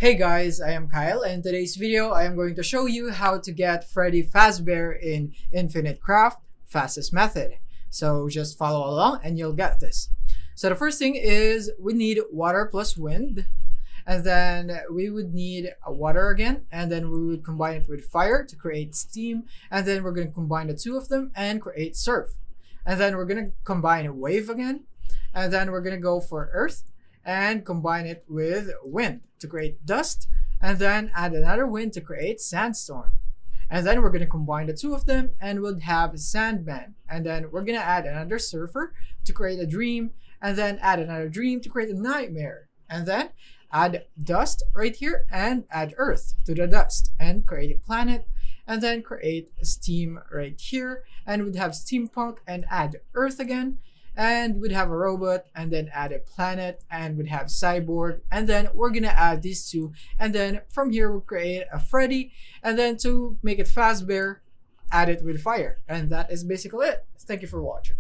Hey guys, I am Kyle, and in today's video I am going to show you how to get Freddy Fazbear in Infinite Craft fastest method. So just follow along and you'll get this. So the first thing is we need water plus wind, and then we would need a water again, and then we would combine it with fire to create steam, and then we're going to combine the two of them and create surf. And then we're going to combine a wave again, and then we're going to go for earth and combine it with wind to create dust, and then add another wind to create sandstorm. And then we're going to combine the two of them and we'll have Sandman. And then we're going to add another surfer to create a dream, and then add another dream to create a nightmare. And then add dust right here and add earth to the dust and create a planet, and then create steam right here, and we'd have steampunk and add earth again, and we'd have a robot and then add a planet, and we'd have cyborg, and then we're gonna add these two, and then from here we'll create a Freddy, and then to make it Fazbear, add it with fire. And that is basically it. Thank you for watching.